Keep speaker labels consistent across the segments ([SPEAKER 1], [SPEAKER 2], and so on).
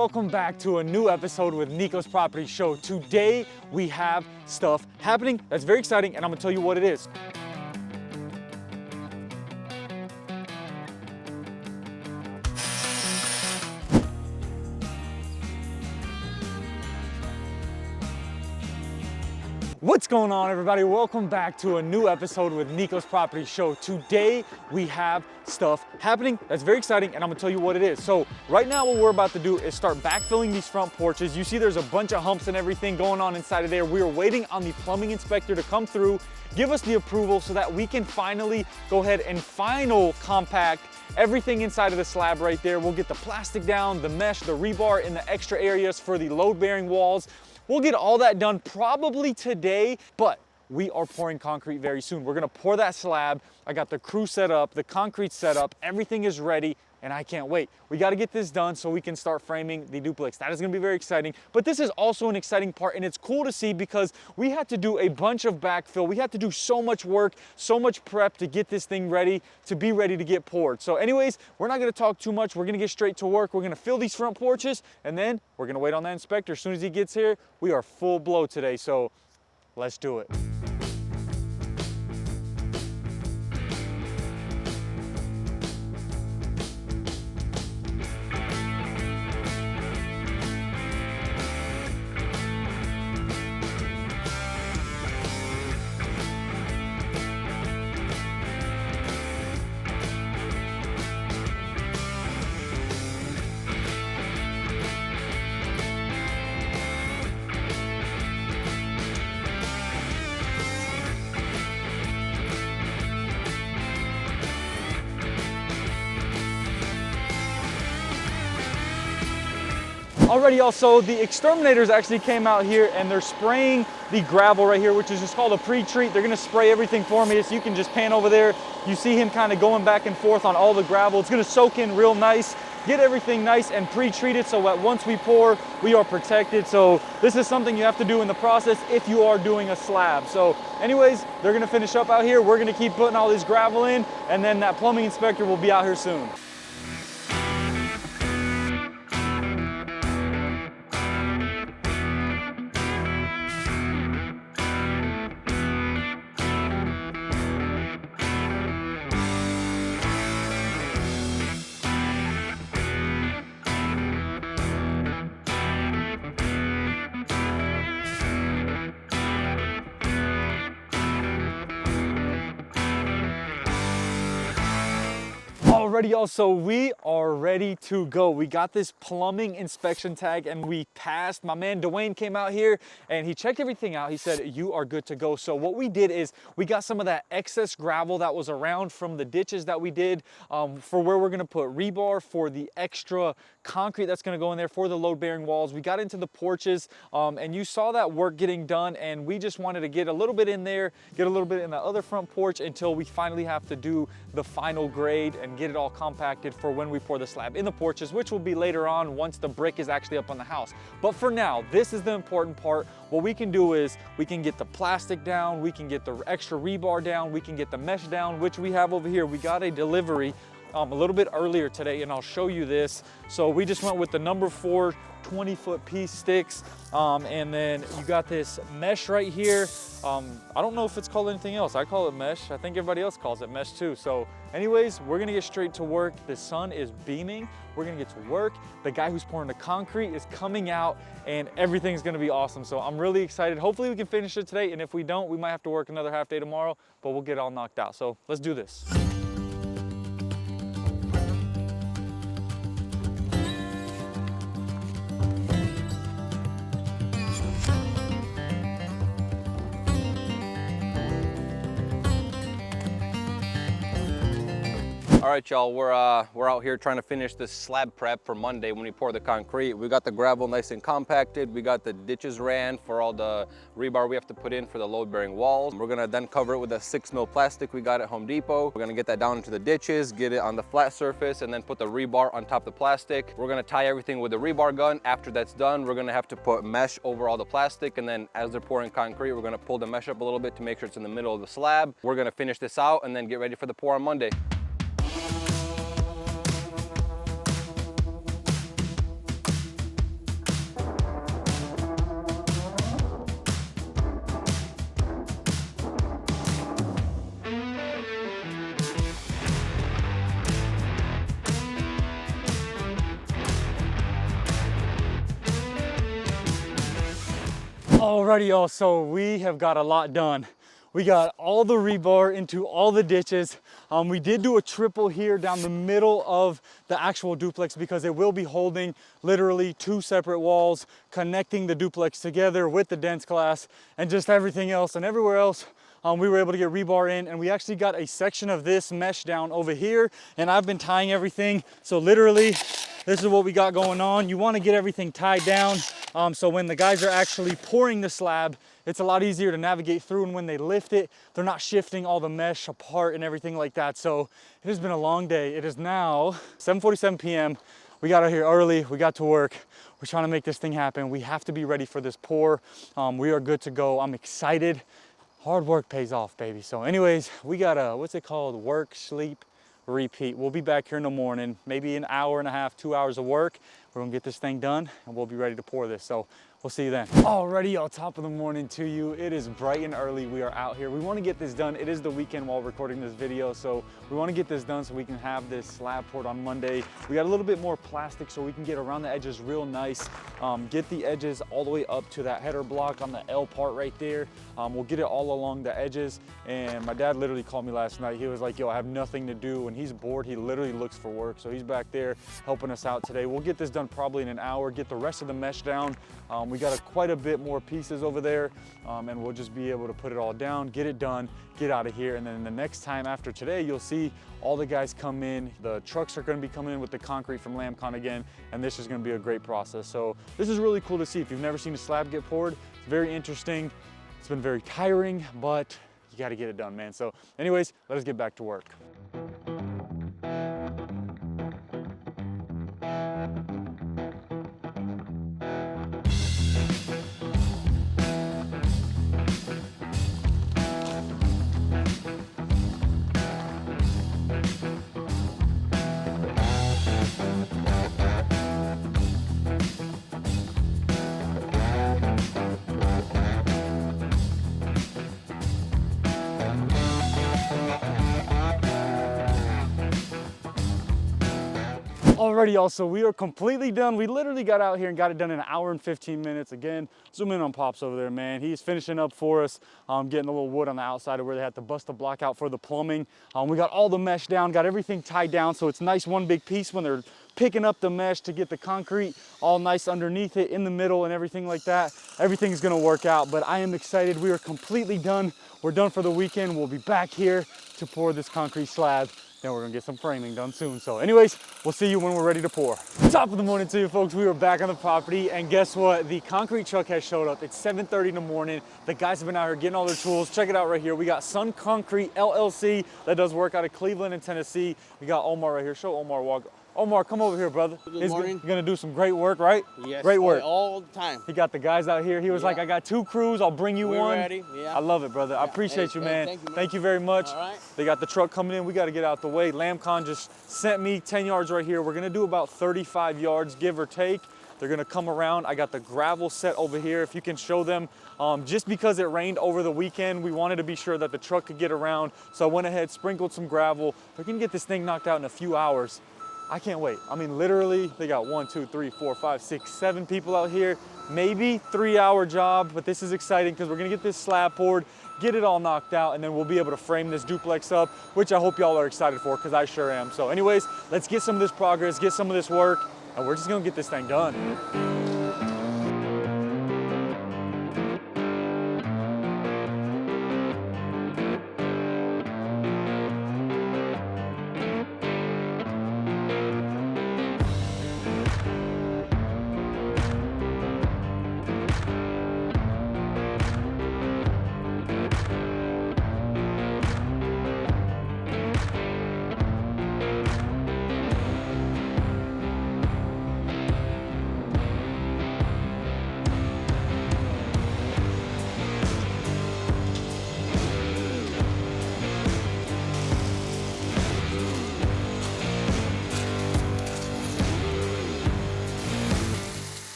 [SPEAKER 1] welcome back to a new episode with Nikos Property Show. Today we have stuff happening that's very exciting, and I'm gonna tell you what it is. What's going on, everybody? Welcome back to a new episode with Nikos Property Show. Today we have stuff happening that's very exciting, and I'm gonna tell you what it is. So right now what we're about to do is start backfilling these front porches. You see there's a bunch of humps and everything going on inside of there. We are waiting on the plumbing inspector to come through, give us the approval so that we can finally go ahead and final compact everything inside of the slab right there. We'll get the plastic down, the mesh, the rebar in the extra areas for the load-bearing walls. We'll get all that done probably today, but we are pouring concrete very soon. We're gonna pour that slab. I got the crew set up, the concrete set up, everything is ready, and I can't wait. We gotta get this done so we can start framing the duplex. That is gonna be very exciting, but this is also an exciting part, and it's cool to see because we had to do a bunch of backfill. We had to do so much work, so much prep to get this thing ready, to be ready to get poured. So anyways, we're not gonna talk too much. We're gonna get straight to work. We're gonna fill these front porches, and then we're gonna wait on that inspector. As soon as he gets here, we are full blow today, so let's do it. Alrighty, y'all, so the exterminators actually came out here and they're spraying the gravel right here, which is just called a pre-treat. They're gonna spray everything for me, so you can just pan over there. You see him kind of going back and forth on all the gravel. It's gonna soak in real nice, get everything nice and pre-treated so that once we pour, we are protected. So this is something you have to do in the process if you are doing a slab. So anyways, they're gonna finish up out here. We're gonna keep putting all this gravel in, and then that plumbing inspector will be out here soon. Alrighty, y'all, so we are ready to go. We got this plumbing inspection tag and we passed. My man Dwayne came out here and he checked everything out. He said, you are good to go. So what we did is we got some of that excess gravel that was around from the ditches that we did for where we're gonna put rebar for the extra concrete that's gonna go in there for the load-bearing walls. We got into the porches and you saw that work getting done, and we just wanted to get a little bit in there, get a little bit in the other front porch until we finally have to do the final grade and get it all compacted for when we pour the slab in the porches, which will be later on once the brick is actually up on the house. But for now, this is the important part. What we can do is we can get the plastic down, we can get the extra rebar down, we can get the mesh down, which we have over here. We got a delivery a little bit earlier today, and I'll show you this. So we just went with the number 4 20-foot piece sticks, and then you got this mesh right here. I don't know if it's called anything else. I call it mesh. I think everybody else calls it mesh too. So anyways, we're gonna get straight to work. The sun is beaming. We're gonna get to work. The guy who's pouring the concrete is coming out, and everything's gonna be awesome. So I'm really excited. Hopefully we can finish it today, and if we don't, we might have to work another half day tomorrow, but we'll get it all knocked out. So let's do this.
[SPEAKER 2] All right, y'all, we're out here trying to finish this slab prep for Monday when we pour the concrete. We got the gravel nice and compacted. We got the ditches ran for all the rebar we have to put in for the load-bearing walls. We're gonna then cover it with a 6 mil plastic we got at Home Depot. We're gonna get that down into the ditches, get it on the flat surface, and then put the rebar on top of the plastic. We're gonna tie everything with the rebar gun. After that's done, we're gonna have to put mesh over all the plastic, and then as they're pouring concrete, we're gonna pull the mesh up a little bit to make sure it's in the middle of the slab. We're gonna finish this out and then get ready for the pour on Monday.
[SPEAKER 1] Alrighty, y'all, so we have got a lot done. We got all the rebar into all the ditches. We did do a triple here down the middle of the actual duplex because it will be holding literally 2 separate walls, connecting the duplex together with the dense glass and just everything else. And everywhere else, we were able to get rebar in, and we actually got a section of this mesh down over here, and I've been tying everything. So literally, this is what we got going on. You want to get everything tied down so when the guys are actually pouring the slab, it's a lot easier to navigate through, and when they lift it, they're not shifting all the mesh apart and everything like that. So it has been a long day. It is now 7:47 p.m. We got out here early, we got to work. We're trying to make this thing happen. We have to be ready for this pour. We are good to go. I'm excited. Hard work pays off, baby. So anyways, we got a, what's it called? Work, sleep, repeat. We'll be back here in the morning, maybe an hour and a half, 2 hours of work. We're gonna get this thing done and we'll be ready to pour this. So we'll see you then. Alrighty, y'all, top of the morning to you. It is bright and early. We are out here. We want to get this done. It is the weekend while recording this video, so we want to get this done so we can have this slab poured on Monday. We got a little bit more plastic so we can get around the edges real nice. Get the edges all the way up to that header block on the L part right there. We'll get it all along the edges. And my dad literally called me last night. He was like, yo, I have nothing to do. When he's bored, he literally looks for work. So he's back there helping us out today. We'll get this done probably in an hour, get the rest of the mesh down. We got quite a bit more pieces over there, and we'll just be able to put it all down, get it done, get out of here. And then the next time after today, you'll see all the guys come in. The trucks are gonna be coming in with the concrete from LambCon again, and this is gonna be a great process. So this is really cool to see. If you've never seen a slab get poured, it's very interesting. It's been very tiring, but you gotta get it done, man. So anyways, let us get back to work. Alrighty, y'all, so we are completely done. We literally got out here and got it done in an hour and 15 minutes. Again, zoom in on Pops over there, man. He's finishing up for us, getting a little wood on the outside of where they had to bust the block out for the plumbing. We got all the mesh down, got everything tied down, so it's nice one big piece when they're picking up the mesh to get the concrete all nice underneath it, in the middle and everything like that. Everything's gonna work out, but I am excited. We are completely done. We're done for the weekend. We'll be back here to pour this concrete slab. Then we're gonna get some framing done soon. So anyways, we'll see you when we're ready to pour. Top of the morning to you folks. We are back on the property, and guess what? The concrete truck has showed up. It's 7:30 in the morning. The guys have been out here getting all their tools. Check it out right here. We got Sun Concrete LLC that does work out of Cleveland and Tennessee. We got Omar right here. Show Omar walk. Omar, come over here, brother.
[SPEAKER 3] Good morning.
[SPEAKER 1] He's gonna do some great work, right?
[SPEAKER 3] Yes.
[SPEAKER 1] Great work.
[SPEAKER 3] All the time.
[SPEAKER 1] He got the guys out here. He was like, I got 2 crews. I'll bring you
[SPEAKER 3] We're
[SPEAKER 1] one.
[SPEAKER 3] ready. Yeah.
[SPEAKER 1] I love it, brother. I appreciate you, man. Thank you very much.
[SPEAKER 3] All right.
[SPEAKER 1] They got the truck coming in. We got to get out the way. LambCon just sent me 10 yards right here. We're going to do about 35 yards, give or take. They're going to come around. I got the gravel set over here. If you can show them, just because it rained over the weekend, we wanted to be sure that the truck could get around. So I went ahead, sprinkled some gravel. We're going to get this thing knocked out in a few hours. I can't wait. I mean, literally, they got 1, 2, 3, 4, 5, 6, 7 people out here. Maybe 3-hour job, but this is exciting because we're gonna get this slab poured, get it all knocked out, and then we'll be able to frame this duplex up, which I hope y'all are excited for, because I sure am. So anyways, let's get some of this progress, get some of this work, and we're just gonna get this thing done.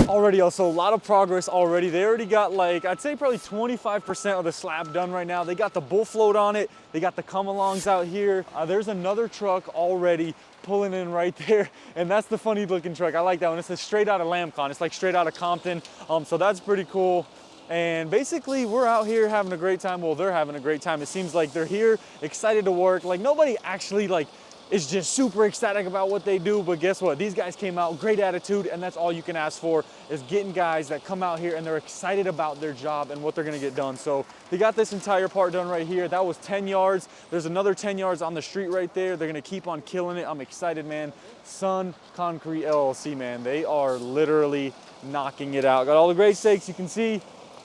[SPEAKER 1] Already, also a lot of progress already. They already got, like, I'd say probably 25% of the slab done right now. They got the bull float on it. They got the come-alongs out here. There's another truck already pulling in right there, and that's the funny looking truck. I like that one. It's straight out of LambCon. It's like straight out of Compton. So that's pretty cool. And basically we're out here having a great time. Well, they're having a great time. It seems like they're here excited to work. Like nobody actually like is just super ecstatic about what they do, but guess what? These guys came out, great attitude, and that's all you can ask for is getting guys that come out here and they're excited about their job and what they're gonna get done. So they got this entire part done right here. That was 10 yards. There's another 10 yards on the street right there. They're gonna keep on killing it. I'm excited, man. Sun Concrete LLC, man. They are literally knocking it out. Got all the grade stakes, you can see.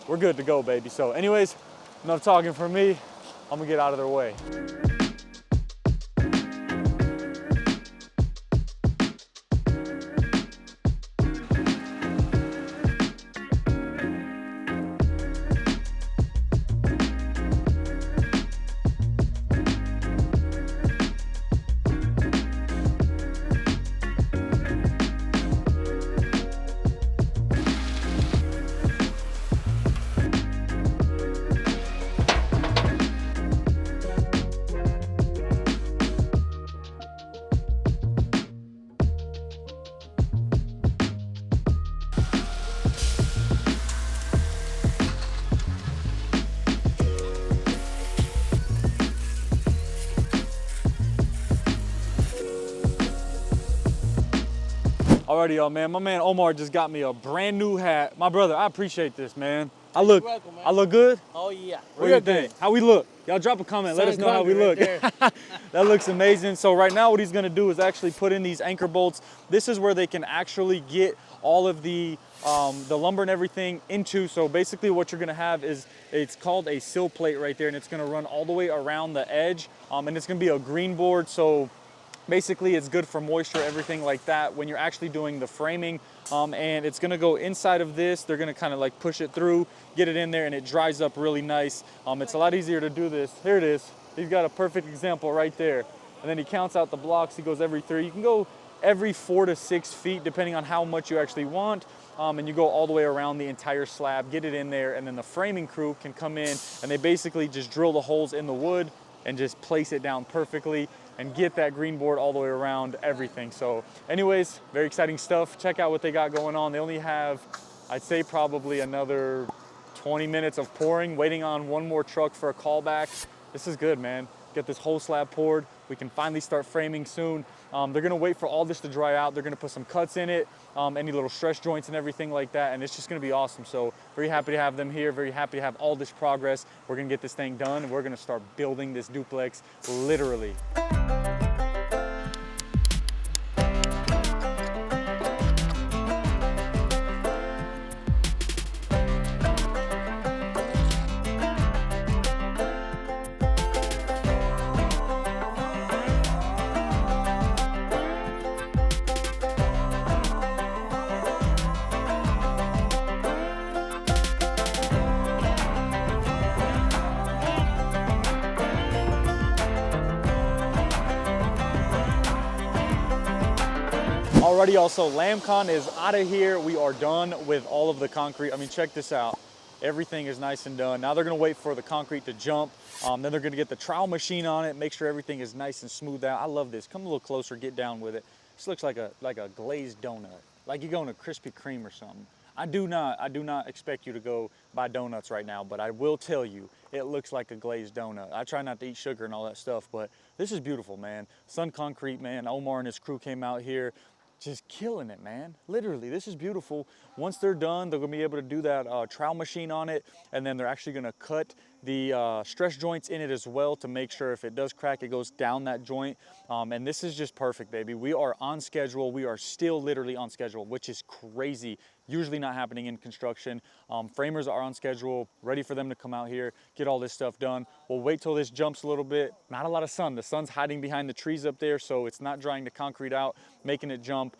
[SPEAKER 1] We're good to go, baby. So anyways, enough talking for me. I'm gonna get out of their way. Alrighty, y'all, man. My man Omar just got me a brand new hat. My brother, I appreciate this, man. I look good?
[SPEAKER 3] Oh yeah.
[SPEAKER 1] What do you think? How we look? Y'all drop a comment. Let us know how we look. That looks amazing. So right now what he's gonna do is actually put in these anchor bolts. This is where they can actually get all of the lumber and everything into. So basically what you're gonna have is, it's called a sill plate right there, and it's gonna run all the way around the edge. And it's gonna be a green board. So basically it's good for moisture, everything like that when you're actually doing the framing. And it's gonna go inside of this. They're gonna kind of like push it through, get it in there, and it dries up really nice. It's a lot easier to do this. Here it is. He's got a perfect example right there. And then he counts out the blocks. He goes every 3. You can go every 4 to 6 feet depending on how much you actually want. And you go all the way around the entire slab, get it in there, and then the framing crew can come in and they basically just drill the holes in the wood and just place it down perfectly and get that green board all the way around everything. So anyways, very exciting stuff. Check out what they got going on. They only have, I'd say probably another 20 minutes of pouring, waiting on one more truck for a callback. This is good, man. Get this whole slab poured. We can finally start framing soon. They're gonna wait for all this to dry out. They're gonna put some cuts in it, any little stress joints and everything like that, and it's just gonna be awesome. So very happy to have them here, very happy to have all this progress. We're gonna get this thing done, and we're gonna start building this duplex, literally. Alrighty, also LambCon is out of here. We are done with all of the concrete. I mean, check this out. Everything is nice and done. Now they're gonna wait for the concrete to jump. Then they're gonna get the trowel machine on it, make sure everything is nice and smooth out. I love this. Come a little closer, get down with it. This looks like a glazed donut, like you're going to Krispy Kreme or something. I do not expect you to go buy donuts right now, but I will tell you, it looks like a glazed donut. I try not to eat sugar and all that stuff, but this is beautiful, man. Sun Concrete, man. Omar and his crew came out here, just killing it, man. Literally, this is beautiful. Once they're done, they're gonna be able to do that trowel machine on it, and then they're actually gonna cut the stress joints in it as well to make sure if it does crack, it goes down that joint. And this is just perfect, baby. We are on schedule. We are still literally on schedule, which is crazy. Usually not happening in construction. Framers are on schedule, ready for them to come out here, get all this stuff done. We'll wait till this jumps a little bit. Not a lot of sun. The sun's hiding behind the trees up there, so it's not drying the concrete out, making it jump.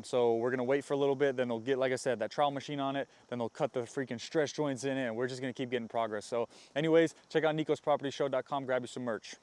[SPEAKER 1] So we're gonna wait for a little bit, then they'll get, like I said, that trowel machine on it, then they'll cut the freaking stress joints in it, and we're just gonna keep getting progress. So anyways, check out NikosPropertyShow.com, grab you some merch.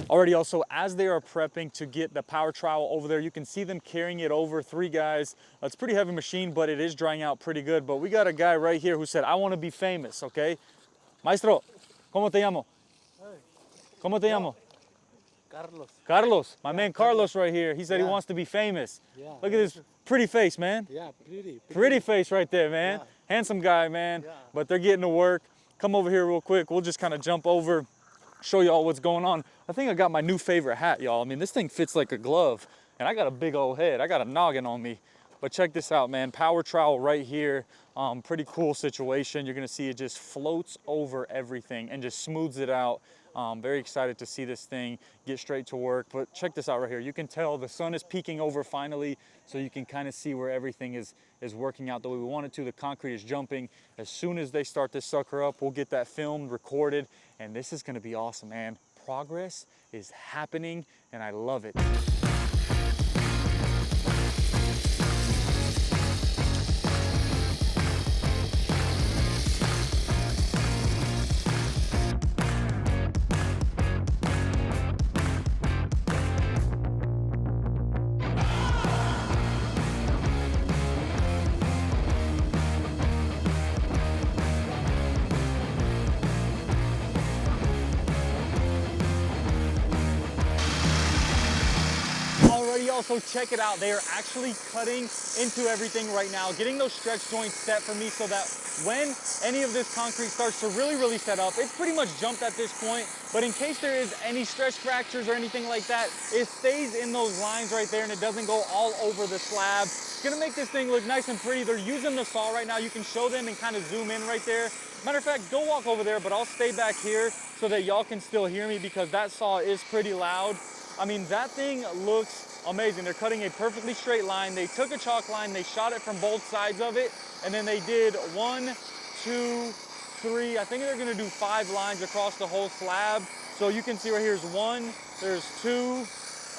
[SPEAKER 1] Already also, as they are prepping to get the power trowel over there, you can see them carrying it over, 3 guys. It's a pretty heavy machine, but it is drying out pretty good. But we got a guy right here who said, I want to be famous, okay? Maestro, ¿cómo te llamo? ¿Cómo te llamo?
[SPEAKER 3] Carlos.
[SPEAKER 1] Carlos, my man Carlos right here. He said he wants to be famous.
[SPEAKER 3] Yeah.
[SPEAKER 1] Look at this pretty face, man.
[SPEAKER 3] Yeah, pretty.
[SPEAKER 1] Pretty face right there, man. Handsome guy, man.
[SPEAKER 3] Yeah.
[SPEAKER 1] But they're getting to work. Come over here real quick. We'll just kind of jump over, show y'all what's going on. I think I got my new favorite hat, y'all. I mean, this thing fits like a glove. And I got a big old head. I got a noggin on me. But check this out, man. Power trowel right here. Pretty cool situation. You're gonna see it just floats over everything and just smooths it out. Very excited to see this thing get straight to work. But check this out right here. You can tell the sun is peeking over finally, so you can kind of see where everything is working out the way we want it to. The concrete is jumping. As soon as they start this sucker up, we'll get that filmed, recorded, and this is gonna be awesome, man. Progress is happening, and I love it. So check it out, they are actually cutting into everything right now, getting those stretch joints set for me so that when any of this concrete starts to really set up, it's pretty much jumped at this point, but in case there is any stretch fractures or anything like that, it stays in those lines right there and it doesn't go all over the slab. It's gonna make this thing look nice and pretty. They're using the saw right now. You can show them and kind of zoom in right there. Matter of fact, go walk over there, but I'll stay back here so that y'all can still hear me because that saw is pretty loud. I mean, that thing looks amazing. They're cutting a perfectly straight line. They took a chalk line, they shot it from both sides of it, and then they did 1, 2, 3, I think they're gonna do 5 lines across the whole slab. So you can see right here's 1, there's 2,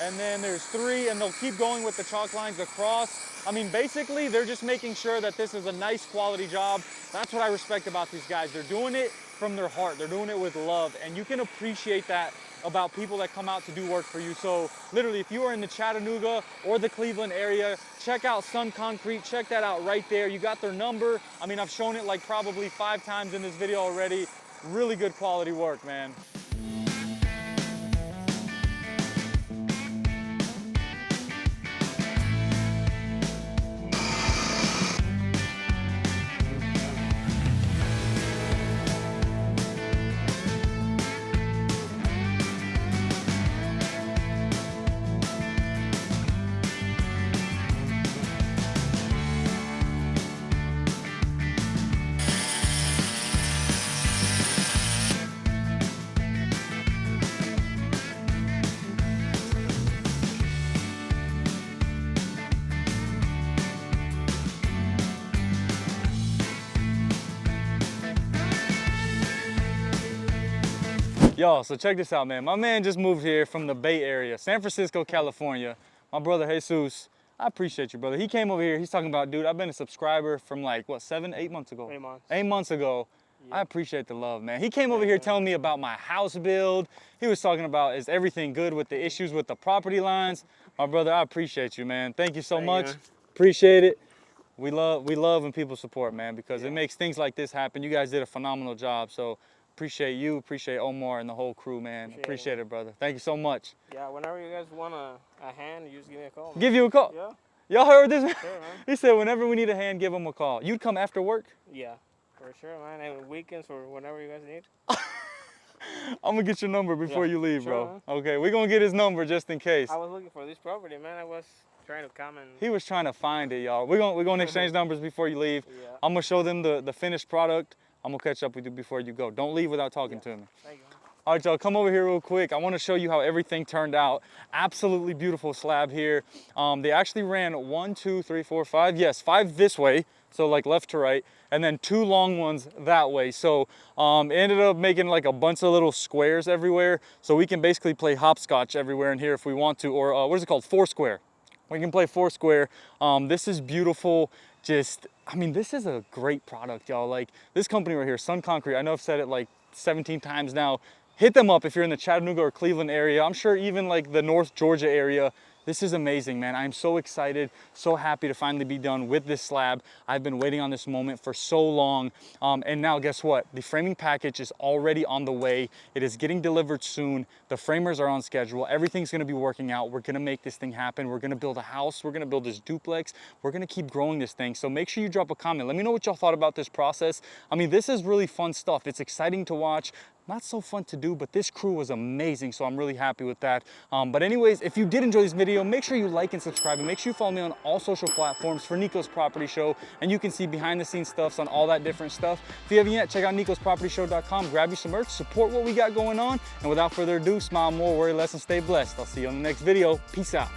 [SPEAKER 1] and then there's 3, and they'll keep going with the chalk lines across. I mean, basically, they're just making sure that this is a nice quality job. That's what I respect about these guys. They're doing it from their heart. They're doing it with love, and you can appreciate that about people that come out to do work for you. So literally, if you are in the Chattanooga or the Cleveland area, check out Sun Concrete. Check that out right there. You got their number. I mean, I've shown it like probably 5 times in this video already. Really good quality work, man. Yo, so check this out, man. My man just moved here from the Bay Area, San Francisco, California. My brother, Jesus, I appreciate you, brother. He came over here, he's talking about, dude, I've been a subscriber from like, what, 7, 8 months ago?
[SPEAKER 3] 8 months.
[SPEAKER 1] 8 months ago.
[SPEAKER 3] Yeah.
[SPEAKER 1] I appreciate the love, man. He came over here telling me about my house build. He was talking about, is everything good with the issues with the property lines? My brother, I appreciate you, man. Thank you so much. Appreciate it. We love when people support, man, because it makes things like this happen. You guys did a phenomenal job, so appreciate you, appreciate Omar and the whole crew, man. Appreciate it, brother. Thank you so much.
[SPEAKER 3] Yeah, whenever you guys want a hand, you just give me a call. Man.
[SPEAKER 1] Give you a call?
[SPEAKER 3] Yeah.
[SPEAKER 1] Y'all heard this?
[SPEAKER 3] Sure, man.
[SPEAKER 1] He said whenever we need a hand, give him a call. You'd come after work?
[SPEAKER 3] Yeah, for sure, man. And weekends or whenever you guys need.
[SPEAKER 1] I'm gonna get your number before you leave,
[SPEAKER 3] sure,
[SPEAKER 1] bro.
[SPEAKER 3] man.
[SPEAKER 1] Okay, we're gonna get his number just in case.
[SPEAKER 3] I was looking for this property, man. I was trying to come and...
[SPEAKER 1] He was trying to find it, y'all. We're gonna exchange numbers before you leave.
[SPEAKER 3] Yeah.
[SPEAKER 1] I'm gonna show them the finished product. I'm gonna catch up with you before you go. Don't leave without talking to me.
[SPEAKER 3] Thank you.
[SPEAKER 1] All right, y'all, come over here real quick. I want to show you how everything turned out. Absolutely beautiful slab here. They actually ran 1, 2, 3, 4, 5. Yes, 5 this way, so like left to right, and then 2 long ones that way. So it ended up making like a bunch of little squares everywhere. So we can basically play hopscotch everywhere in here if we want to, or what is it called? Foursquare. We can play Foursquare. This is beautiful. I mean, this is a great product, y'all. Like this company right here, Sun Concrete, I know I've said it like 17 times now. hit them up if you're in the Chattanooga or Cleveland area. I'm sure even like the North Georgia area. This is amazing, man. I'm so excited, so happy to finally be done with this slab. I've been waiting on this moment for so long. And now guess what? The framing package is already on the way. It is getting delivered soon. The framers are on schedule. Everything's gonna be working out. We're gonna make this thing happen. We're gonna build a house. We're gonna build this duplex. We're gonna keep growing this thing. So make sure you drop a comment. Let me know what y'all thought about this process. I mean, this is really fun stuff. It's exciting to watch. Not so fun to do, but this crew was amazing, so I'm really happy with that. But anyways, if you did enjoy this video, make sure you like and subscribe, and make sure you follow me on all social platforms for Nikos Property Show, and you can see behind the scenes stuffs on all that different stuff. If you haven't yet, check out NikosPropertyShow.com, grab you some merch, support what we got going on, and without further ado, smile more, worry less, and stay blessed. I'll see you on the next video. Peace out.